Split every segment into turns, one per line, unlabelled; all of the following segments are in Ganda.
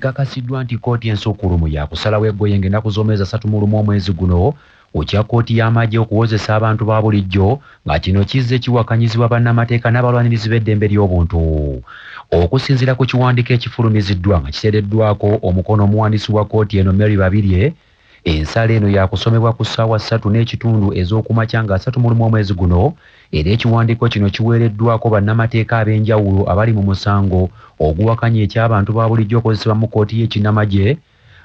Kakasiddwa nti kkooti ensukkulumu yakusalawo eggoyenga ennaku z'omwezi 31 omwezi guno okya kkooti y'amagye okuwozesa abantu ba bulijjo nga kino kizze kiwakanyizibwa bannamateeka n'abalwanirizi b'eddembe ly'obuntu. Okusinziira ku kiwandiiko ekifulumiziddwa nga kiteereddwako omukono omuwandiisi wa kkooti eno Mary Babirye, ensala eno yakusomebwa ku ssaawa 3:30 ez'okumakya nga 31 omwezi guno, era ekiwandiiko kino kiweereddwako bannamateeka ab'enjawulo abali mu musango oguwakanya eky'abantu ba bulijjo okozesebwa mu kkooti y'ekinnamagye,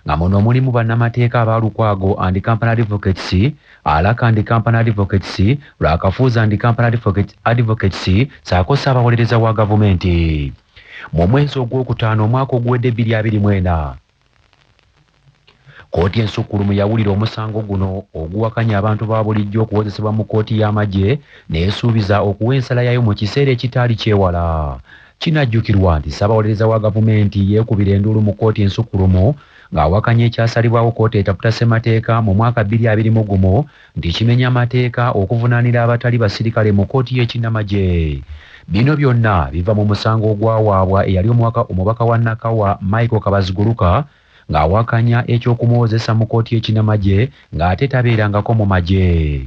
nga muno mulimu bannamateeka aba Lukwago and Company Advocates, Alaka and Company Advocates, Lwakafuuza and Company Advocates, ssaako ssaabawolereza wa gavumenti. Mu mwezi ogwokutaano omwaka oguwedde 2024, kkooti ensukkulumu yawulira omusango guno oguwakanya abantu ba bulijjo okuwozesebwa mu kkooti y'amagye n'esuubiza okuwa ensala yaayo mu kiseera ekitaali kyewala. Kinajjukirwa nti ssaabawolereza wa gavumenti yeekubira enduulu mu kkooti ensukkulumu ng'awakanya ekyasalibwawo kkooti etaputa ssemateeka mu mwaka 2021 nti kimenya amateeka okuvunaanira abatali basirikale mu kkooti y'ekinnamagye. Bino byonna biva mu musango ogwawaabwa eyali omubaka wa Nakawa Michael Kabaziguluka ng'awakanya eky'okumuwozesa mu kkooti y'ekinnamagye ng'ate tabeerangako mu magye.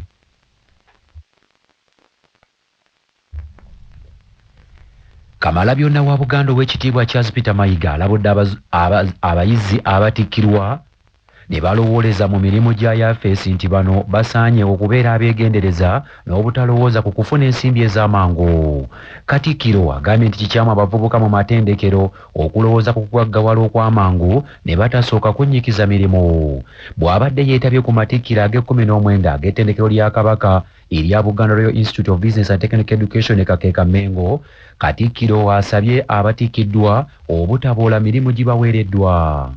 Kamalabyonna wa Buganda ow'ekitiibwa Charles Peter Mayiga alabudde abayizi abatikkirwa ne balowooleza mu mirimu gya yafeesi nti bano basaanye okubeera abeegendereza n'obutalowooza ku kufuna ensimbi ez'amangu. Katikkiro agambye nti kikyamu abavubuka mu matendekero okulowooza ku kugaggawala okw'amangu ne batasooka kunnyikiza mirimu. Bw'abadde yeetabye ku matikkiro ag'e19 ag'ettendekero lya Kabaka erya Buganda Royal Institute of Business and Technical Education e Kakeeka Mengo, Katikkiro asabye abatikkiddwa obutaboola mirimu gibaweereddwa.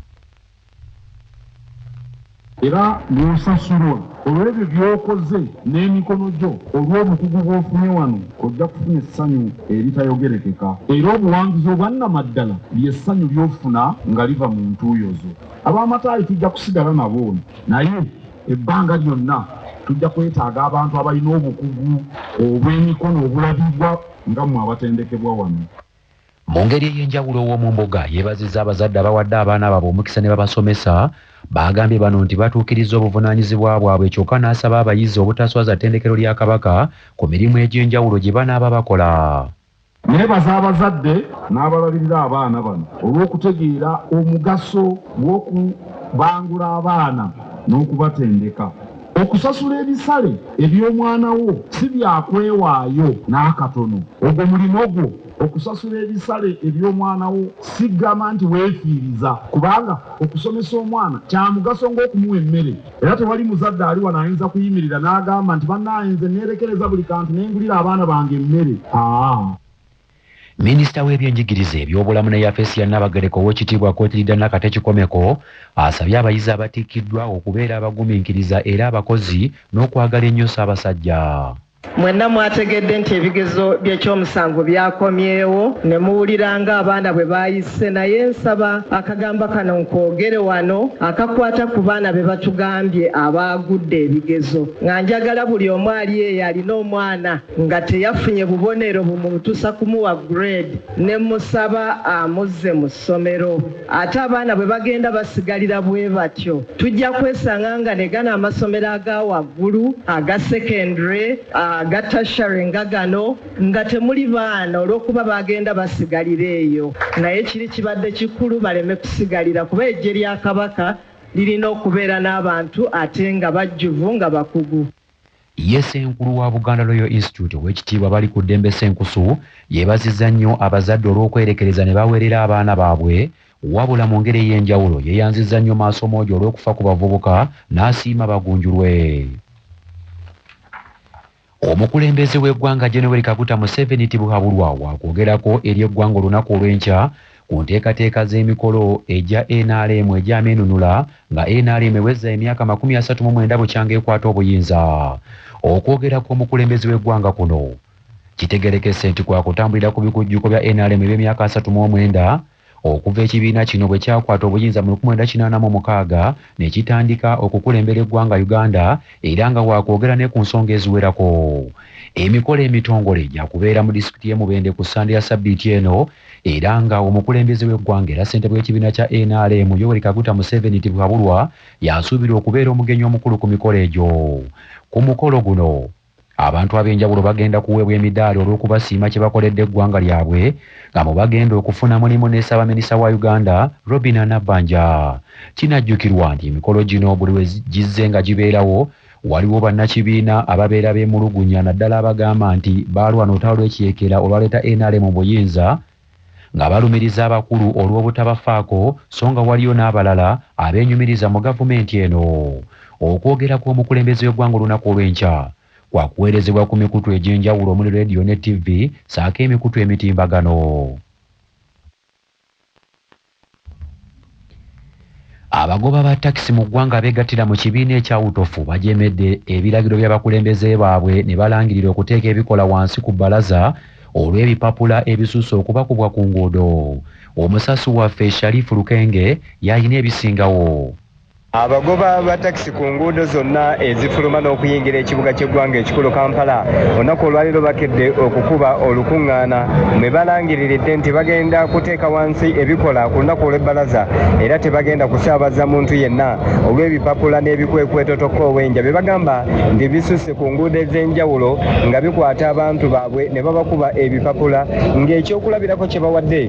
Era n'osasulwa olw'ebyo by'okoze n'emikono gyo olw'obukugu bw'ofunye wano ojja kufuna essanyu eritayogerekeka, era obuwanguzi obwannamaddala ly'essanyu ly'ofuna nga liva mu ntuuyo zo. Ab'amataayi tujja kusigala nabo, naye ebbanga lyonna tujja kwetaaga abantu abalina obukugu obw'emikono obulabibwa nga mmwe abatendekebwa wano.
Mu ngeri ey'enjawulo ow'omu mbuga yeebazizza abazadde abawadde abaana baabwe omukisa ne babasomesa. Bagambye bano nti batuukiriza obuvunaanyizibwa bwabwe kyokka n'asaba abayizi obutaswaza ttendekero lya Kabaka ku mirimu egy'enjawulo gye banaaba bakola.
Neebaza abazadde n'abalabirira abaana bano olw'okutegeera omugaso gw'okubangula abaana n'okubatendeka. Okusasula ebisale eby'omwana wo si byakwewaayo n'akatono. Ogwo mulimo gwo. Okusasula ebisale eby'omwana wo si gamba nti weefiiriza, kubanga okusomesa omwana kya mugaso ng'okumuwa emmere. Era tewali muzadde ali wano ayinza kuyimirira n'agamba nti bannaaye nze neerekereza buli kantu neengulira abaana bange emmere.
Minisita w'ebyenjigiriza eby'obulamu ne yafeesi ya Nnabagereka ow'ekitiibwa Kootirida Nakate Kikomeko asabye abayizi abatikkiddwa okubeera abagumiikiriza era abakozi n'okwagala ennyo Ssaabasajja.
Mwenna mwategedde nti ebigezo by'ekyomusango byakomyewo ne muwulira nga abaana bwe baayise, naye nsaba akagamba kano nkoogere wano akakwata ku baana be batugambye abaagudde ebigezo, nga njagala buli omu ali eyo alina omwana nga teyafunye bubonero bumutuusa kumuwa grade ne musaba amuzze mu ssomero. Ate abaana bwe bagenda basigalira bwe batyo, tujja kwesanga nga ne gano amasomero aga waggulu aga secondary aga tertiary nga gano nga temuli baana olw'okuba bagenda basigalira eyo. Naye kiri kibadde kikulu baleme kusigalira, kuba eggye lya Kabaka lirina okubeera n'abantu ate nga bajjuvu nga bakugu.
Ye Ssenkulu wa Buganda Royal Institute ow'ekitiibwa bali ku ddembe Ssenkusu yeebazizza nnyo abazadde olw'okwerekereza ne baweerera abaana baabwe, wabula mu ngeri ey'enjawulo yeeyanzizza nnyo Maasomoojo olw'okufa ku bavubuka n'asiima bagunjulwe. Omukulembeze w'eggwanga General Kaguta Museveni Tibuhaburwa wakwogerako eri eggwanga olunaku olw'enkya ku nteekateeka z'emikolo egya NRM egyamenunula nga NRM ewezza emyaka 39 bukyanga ekwata obuyinza. Okwogerako omukulembeze w'eggwanga kuno kitegerekese nti kwakutambulira ku bikujjuko bya NRM eby'emyaka 39 okuva ekibiina kino bwe kyakwata obuyinza mu 1986 ne kitandika okukulembera eggwanga Uganda, era nga waakwogera ne ku nsonga eziwerako. Emikolo emitongole gya kubeera mu disitulikiti y'e Mubende ku Ssande ya Ssabbiiti eno era nga omukulembeze w'eggwanga era ssentebe w'ekibiina kya NRM Yoweri Kaguta Museveni Tibwabulwa yasuubirwa okubeera omugenyi omukulu ku mikolo egyo. Ku mukolo guno abantu ab'enjawulo bagenda kuweebwa emidaali olw'okubasiima kye bakoledde eggwanga lyabwe nga mu bagenda okufuna mulimu ne Ssaabaminisita wa Uganda Robinah Nabbanja. Kinajjukirwa nti emikolo gino buli we gizze nga gibeerawo waliwo bannakibiina ababeera beemulugunya naddala abagamba nti baalwana olutalo lw'ekiyeekera olwaleeta NRM mu buyinza nga balumiriza abakulu olw'obutabafaako so nga waliyo n'abalala abeenyumiriza mu gavumenti eno. Okwogera kw'omukulembeze w'eggwanga olunaku olw'enkya kwakuweerezebwa ku mikutu egy'enjawulo omuli radio ne TV saako emikutu emitimbagano. Abagoba ba takisi mu ggwanga beegattira mu kibiina ekya Utofu bajeemedde ebiragiro by'abakulembeze baabwe ne balangirira okuteeka ebikola wansi ku bbalaza olw'ebipapula ebisusse okubakubwa ku nguudo. Omusasi waffe Sharifu Lukenge yalina ebisingawo.
Abagoba ba taxi ku nguudo zonna ezifuluma n'okuyingira ekibuga ky'eggwanga ekikulu Kampala olunaku olwaliro bakedde okukuba olukuŋŋaana mwe balangiriridde nti bagenda kuteeka wansi ebikola ku lunaku olw'ebbalaza era tebagenda kusaabaza muntu yenna olw'ebipapula n'ebikwekwetotokko ow'enja bye bagamba nti bisusse ku nguudo ez'enjawulo nga bikwata abantu baabwe ne babakuba ebipapula ng'ekyokulabirako kye bawadde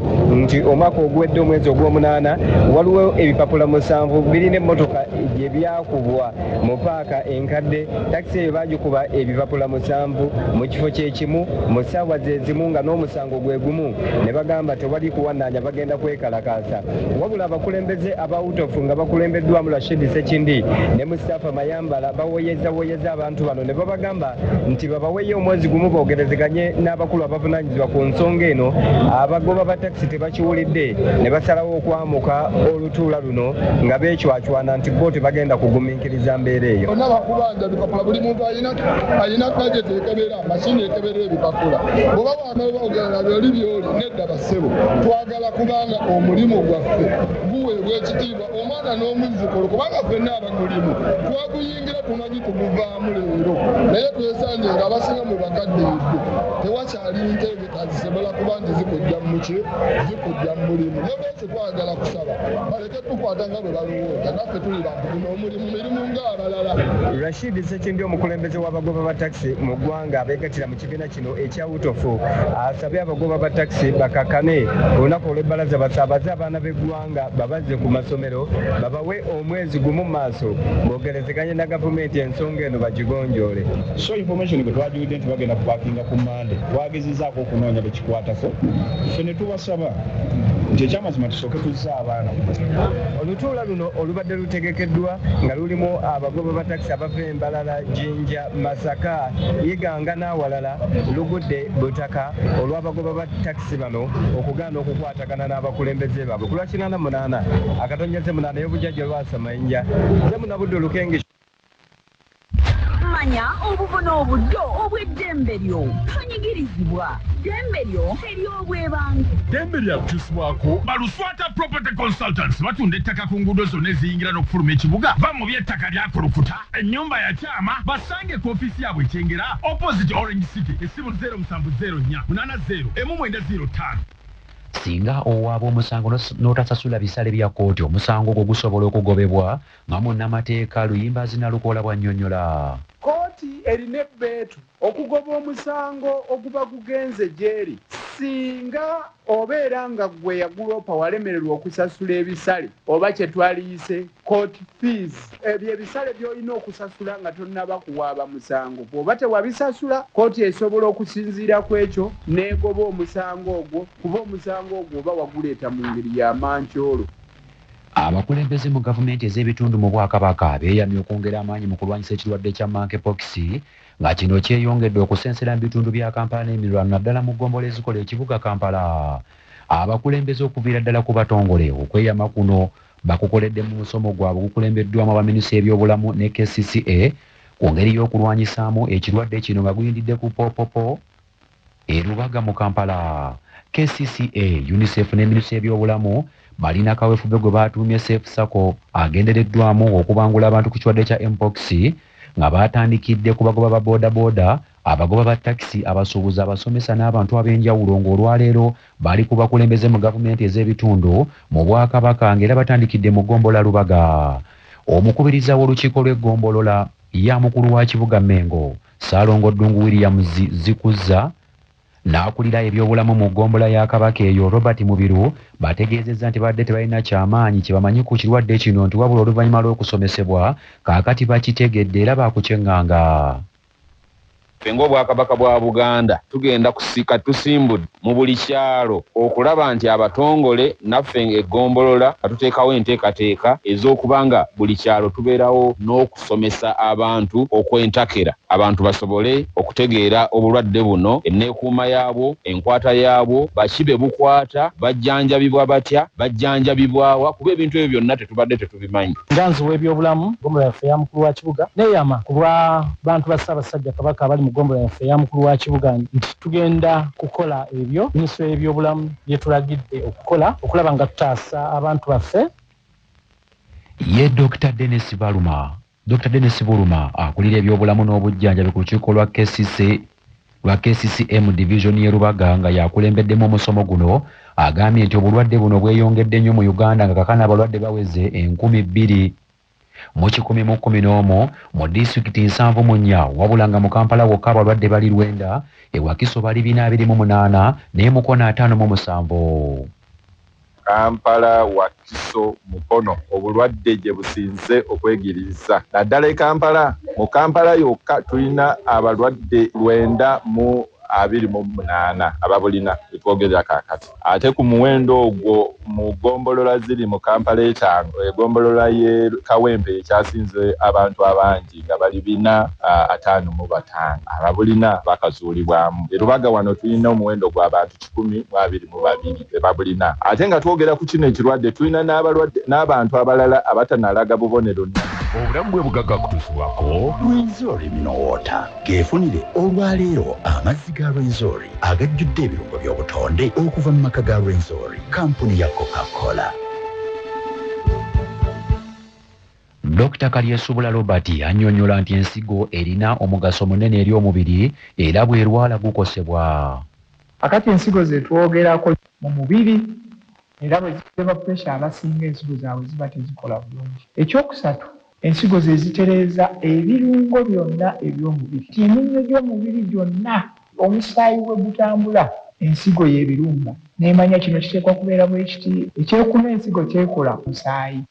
nti omwaka oguwedde omwezi ogw'omunaana waliwo ebipapula 7 birina emmotoka gye byakubwa mu paaka enkadde takisi eyo bagikuba ebipapula 7 mu kifo kyekimu mu ssaawa zezimu nga n'omusango gwe gumu ne bagamba tewali kuwannaanya bagenda kwekalakaasa. Wabula abakulembeze aba Utofu nga bakulembeddwamu Rashid Sekindi ne Mustafa Mayambala bawoyeza abantu bano ne babagamba nti babaweyo omwezi gumu boogerezeganye n'abakulu abavunaanyizibwa ku nsonga eno. Abagoba ba takisi tebakiwulidde ne basalawo okwamuka olutuula luno nga beecwacwana nti bo tebagenda kugumiikiriza mbeera eyo.
N'abakubanja ebipapula buli muntu alina budget ekebera mashini ekebera ebipapula bwoba wamala ogenda byoli byoli nedda bassebo twagala kubanga omulimu gwaffe guweebwa ekitiibwa omwana n'omuzukulu kubanga ffenna abagulimu twaguyingira tumanyi tuguvaamu leero naye twesanje nga abasinga mu bakadde edde tewakyali ntegeka zisobola kuba nti zikujja zikujja mu mulimu naye lwaki twagala kusaba baleke tukwata nga bwe balowooza naffe tuli bantu guno omulimu mirimu ng'abalala.
Rashid Sekindi omukulembeze w'abagoba ba takisi mu ggwanga abeegattira mu kibiina kino ekya Utofu asabye abagoba ba takisi bakakkane olunaku olw'ebbalaza basaabaze abaana b'eggwanga babazze ku masomero babawe omwezi gumu mu maaso boogerezeganye na gavumenti ensonga eno bagigonjoole.
So information bwe twagiwudde nti bagenda kupaakinga ku Mande twagezezaako okunoonya bekikwatako ffe ne tubasaba nti ekyamazima tusooke tuzza abaana.
Olutuula luno olubadde lutegekeddwa nga lulimu abagoba ba takisi abava Embalala, Jinja, Masaka, Iganga n'awalala lugudde butaka olw'abagoba ba takisi bano okugaana okukwatagana n'abakulembeze baabwe. Ku lwa 88 akatonnyeze 8 y'obujjajja Lwasa Mayinja ze Munabudde Lukenge.
Manya obubona obuddo obw'eddembe lyo tonyigirizibwa ddembe lyo ery'obwebange.
Ddembe lyakukyusibwako Baluswata Property Consultants batunda ettaka ku nguudo zonna eziyingira n'okufuluma ekibuga va mu by'ettaka lyakulukuta ennyumba ya kyama basange ku ofiisi yaabwe ekyengera opposite Orange City essimu 0704 80 1905.
Singa owaaba omusango n'otasasula bisale bya kkooti omusango ogwo gusobola okugobebwa nga munnamateeka Luyimbazi Nalukoola bw'annyonnyola.
Kkooti erina ebbeetu okugoba omusango oguba gugenze gy'eri singa obeera nga gwe yaguloopa walemererwa okusasula ebisale oba kye twaliyise court fees. Ebyo ebisale by'olina okusasula nga tonnaba kuwaaba musango. Bw'oba tewabisasula kkooti esobola okusinziira ku ekyo n'egoba omusango ogwo kuba omusango ogwo oba waguleeta mu ngeri ya mankyolo.
Abakulembeze mu gavumenti ez'ebitundu mu Bwakabaka beeyamye okwongera amaanyi mu kulwanyisa ekirwadde kya monkeypox nga kino kyeyongedde okusensera mu bitundu bya Kampala n'emiriraano naddala mu ggombolola ezikola ekibuga Kampala. Abakulembeze okuviira ddala ku batongole okweyama kuno bakukoledde mu musomo gwabwe gukulembeddwamu abaminisita ebyobulamu ne KCCA ku ngeri y'okulwanyisaamu ekirwadde kino nga guyindidde ku Popopo Rubaga mu Kampala. KCCA, UNICEF ne minisita ebyobulamu balina kaweefube gwe baatuumye Safe Sako agendereddwamu okubangula abantu ku kirwadde kya mpox nga baatandikidde ku bagoba ba boodabooda abagoba ba taxi abasuubuzi abasomesa n'abantu ab'enjawulo ng'olwaleero bali ku bakulembeze mu gavumenti ez'ebitundu mu Bwakabaka ng'era batandikidde mu ggombolola Lubaga. Omukubiriza w'olukiiko lw'eggombolola ya mukulu wa kibuga Mengo Ssaalongo Ddungu William Zikuza n'akulira ebyobulamu mu ggombolola ya Kabaka eyo Robert Mubiru bategeezezza nti badde tebalina kyamaanyi kye bamanyi ku kirwadde kino nti wabula oluvannyuma lw'okusomesebwa kaakati bakitegedde era baakukyenganga.
Fengo Obwakabaka bwa Buganda tugenda kusika tusimbudde mu buli kyalo okulaba nti abatongole naffe eggombolola atuteekawo enteekateeka ez'okubanga buli kyalo tubeerawo n'okusomesa abantu okwentakera abantu basobole okutegeera obulwadde buno enneekuuma yaabwo enkwata yaabwo bakibe bukwata bajjanjabibwa batya bajjanjabibwawa kuba ebintu ebyo byonna tetubadde tetubimanyi.
Nganzi w'ebyobulamu ggombolola yaffe ya mukulu wa kibuga neeyama ku lwa bantu ba Ssaabasajja Kabaka abali mu ggombolola yaffe ya mukulu wa kibuga nti tugenda kukola ebyo minisitule y'ebyobulamu byetulagidde okukola okulaba nga tutaasa abantu baffe.
Ye Dr. Dennis Buluma akulira ebyobulamu n'obujjanjabi ku lukiiko lwa KCCM division y'e Lubaga nga yakulembeddemu omusomo guno agambye nti obulwadde buno bweyongedde nnyo mu Uganda nga kakana abalwadde baweze 2,000 mu 111 mu disitulikiti 74 wabula nga mu Kampala wokka abalwadde bali 9 ewakiso bali 428 ne Mukono 57.
Kampala Wakiso Mukono obulwadde gye businze okwegiriza naddala mu Kampala yokka tulina abalwadde 928 ababulina etwogerera kaakati ate ku muwendo ogwo mu ggombolola ziri mu Kampala 5 eggombolola ye Kawempe ekyasinze abantu abangi nga bali 455 ababulina bakazuulibwamu. Lubaga wano tulina omuwendo gw'abantu 122 bebabulina ate nga twogera ku kino ekirwadde tulina n'abantu abalala abatanalaga bubonero.
Obulamu bwe bugagga kutuusibwako Rwenzori Minowota geefunire olwaleero amazzi ga Rwenzori agajjudde ebirungo by'obutonde okuva mu maka ga Rwenzori kampuni ya Coca-Cola.
Dr. Kalyesubula Robert annyonnyola nti ensigo erina omugaso munene eri omubiri era bw'erwala gukosebwa.
Akati ensigo ze twogerako mu mubiri era bwe ziteba pressure abasinga ensigo zaabwe ziba tezikola bulungi. Ekyokusatu ensigo ze zitereeza ebirungo byonna eby'omubiri. Eminnyo gy'omubiri gyonna omusaayi bwe gutambula ensigo y'ebirunga. Neemanya kino kiteekwa kubeera bwe kiti ekyekuna ensigo kyekola musaayi.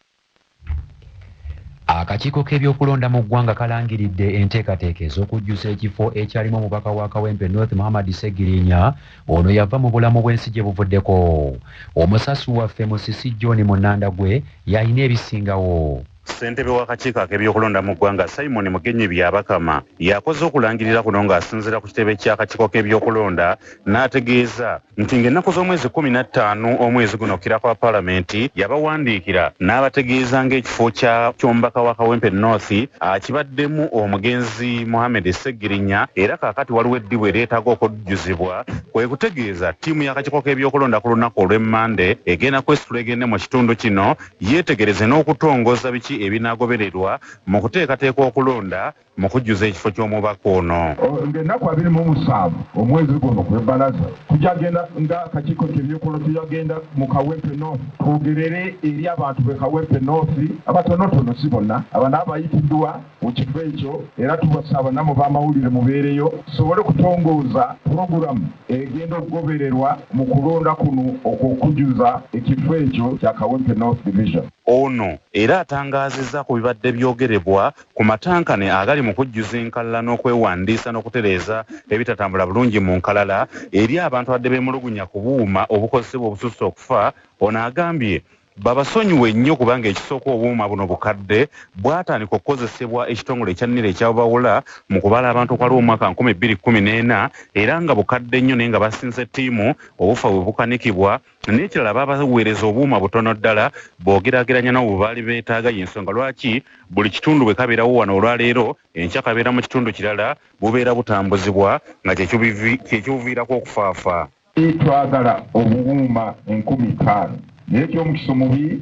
Akakiiko k'ebyokulonda mu ggwanga kalangiridde enteekateeka ez'okujjusa ekifo ekyalimu omubaka wa Kawempe North Muhammad Segirinya ono yava mu bulamu bw'ensi gye buvuddeko. Omusasi waffe Musisi John Munandagwe yalina ebisingawo.
Ssentebe w'akakiiko ak'ebyokulonda mu ggwanga Simon Mugenyi Byabakama yakoze okulangirira kuno ng'asinziira ku kitebe ky'akakiiko k'ebyokulonda n'ategeeza nti ng'ennaku z'omwezi 15 omwezi guno kira kwa Paalamenti yabawandiikira n'abategeeza ng'ekifo ky'omubaka wa Kawempe North akibaddemu omugenzi Mohamed Segirinya era kaakati waliwo eddibu eryetaaga okujjuzibwa kwe kutegeeza ttiimu y'akakiiko k'ebyokulonda ku lunaku olw'Emmande egenda kwesitula egende mu kitundu kino yeetegereze n'okutongoza biki ebinaagobererwa mu kuteekateeka okulonda mu kujjuza ekifo ky'omubaka ono.
Ng'ennaku 27 omwezi guno kw'ebbalaza tujagenda ng'akakiiko k'ebyokulonda tujagenda mu Kawempe North twogerere eri abantu b'e Kawempe North abatonotono si bonna abana abayitiddwa mu kifo ekyo era tubasaba namwe b'amawulire mubeereyo tusobole kutongooza pulogulamu egenda okugobererwa mu kulonda kuno okujjuza ekifo ekyo kya Kawempe North Division.
Ono era atangaazizza ku bibadde byogerebwa ku matankane agali mu kujjuza enkalala n'okwewandiisa n'okutereeza ebitatambula bulungi mu nkalala eri abantu abadde beemulugunya ku buuma obukozesebwa obususse okufa. Ono agambye babasonyiwe nnyo kubanga ekisooka obuuma buno bukadde bwatandika okukozesebwa ekitongole ekyannira ekyabawula mu kubala abantu okwaliwo omwaka 2014 era nga bukadde nnyo naye nga basinze ttiimu obufa bwe bukanikibwa n'ekirala babaweereza obuuma butono ddala boogeraageranya n'obwo baali beetaaga y'ensonga lwaki buli kitundu bwe kabeerawo wano olwaleero enkya kabeera mu kitundu kirala bubeera butambuzibwa nga kyekibuviirako okufaafa.
Twagala obuwuuma 50,000 naye ekyomukisa omubi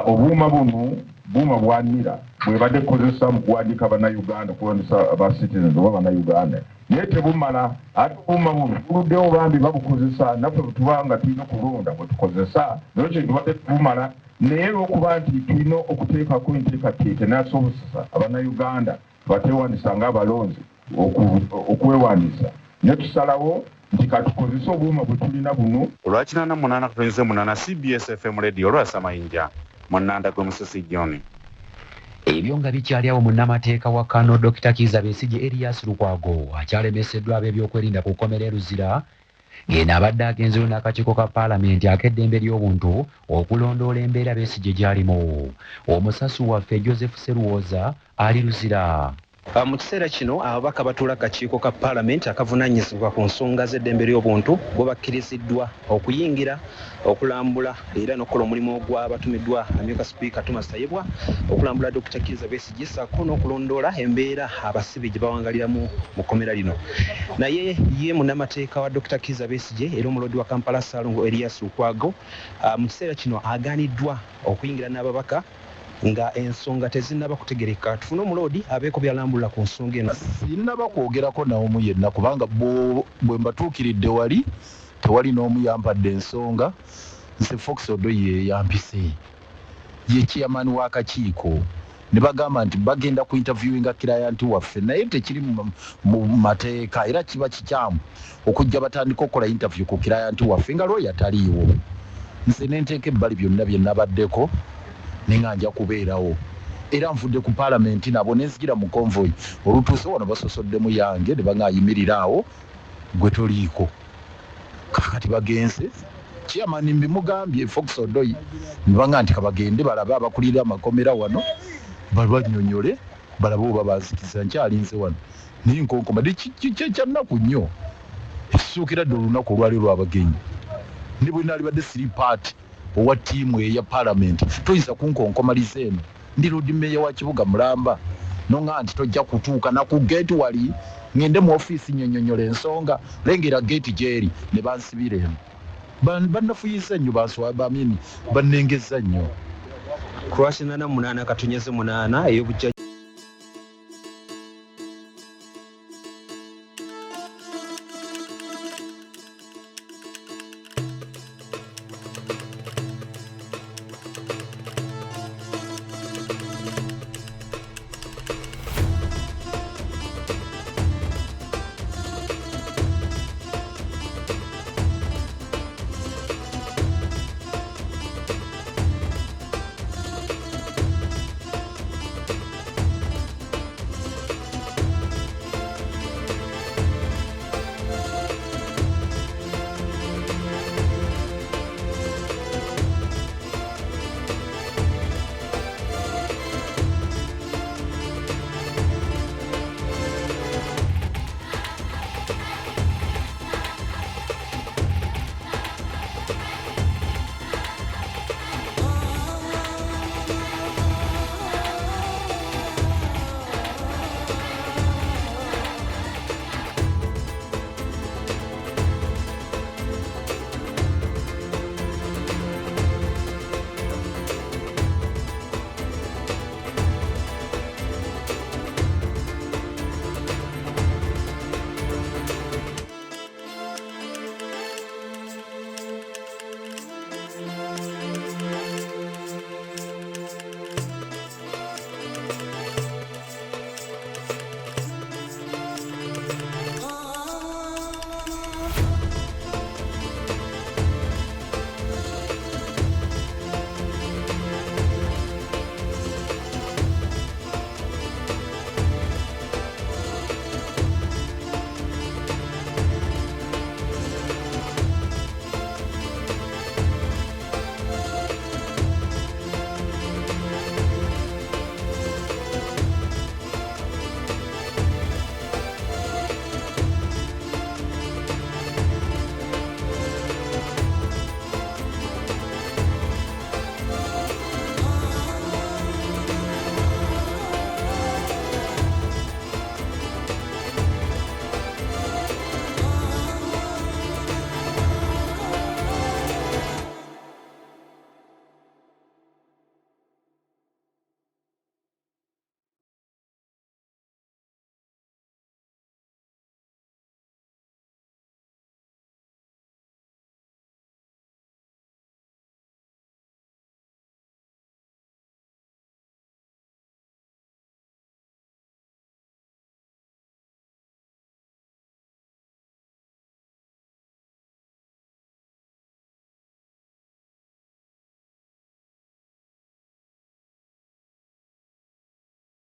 obuuma buno buuma bwanira mwebadde kukozesa mu kuwandiika bannayuganda kuwandiisa aba citizens oba bannayuganda naye tebumala ate buma buluddewo bambi babukozesa naffe bwetubanga tulina okulonda bwe tukozesa naye kyo tubadde tubumala naye lwokuba nti tulina okuteekako enteekateeka nasobozesa abannayuganda bateewandiisa ng'abalonzi okwewandiisa ne tusalawo nti katukozesa obuuma bwe tulina buno
olwakinaana munaana kutonyize munaana CBS FM radio olwasamayinja munanda gwe musisi John.
Ebyo nga bikyali awo munnamateeka wa Kano Dr. Kizza Besigye Erias Lukwago akyalemeseddwa ab'ebyokwerinda ku kkomera e Luzira ng'eno abadde agenzeyo n'akakiiko ka paalamenti ak'eddembe ly'obuntu okulondoola embeera Besigye gy'alimu. Omusasu waffe Joseph Seruwoza ali Luzira.
Mu kiseera kino ababaka batuula akakiiko ka paalamenti akavunaanyizibwa ku nsonga z'eddembe ly'obuntu bo bakkiriziddwa okuyingira okulambula era n'okukola omulimu ogw'abatumiddwa amyuka sipiika Thomas Tayebwa okulambula Dr. Kizza Besigye ssaako n'okulondoola embeera abasibe gye bawangaliramu mu kkomera lino. Naye ye munnamateeka wa Dr. Kizza Besigye era omulodi wa Kampala Ssaalongo Erias Lukwago mu kiseera kino agaaniddwa okuyingira n'ababaka nga ensonga tezinnaba kutegereka. Tufune omulodi abeeko byalambulira ku nsonga eno.
Sinnaba kwogerako n'omu yenna kubanga bwe mbatuukiridde wali tewali n'omu yampadde ensonga. Nze Fox Odoye yampise ye chairman w'akakiiko ne bagamba nti bagenda ku interviewinga client waffe naye tekiri mu mateeka era kiba kikyamu okujja batandika okukola interview ku client waffe nga lawyer taliiwo. Nze ne nteeka ebbali byonna bye nabaddeko nenganja kubeerawo era nvudde ku paalamenti nabo nenzijira mu convoy olutuuse wano basosoddemu yange ne bangayimirira awo gwe toliiko kakati bagenze chairman mbimugambye Fox Odoyi nibanga nti kabagende balabe abakulira amakomera wano balwanyonyole balabe oba bazikiza nkyalinze wano ninkonkoma kyanaku nnyo ekisuukira dde olunaku olwali lwabagenyi ne bwe naali badde siri paati owa tiimu eya paalamenti toyinza kunkonkomaliza eno ndi lodi meya wa kibuga Mulamba nonga nti tojja kutuuka na ku gate wali ngende mu ofiisi nnyonnyonnyola ensonga lengera gate gyeri ne bansibira eno bannafuyiza nnyo bannengeza nnyo.
Ku lwa 88 katonnyeze 8 ey'obujja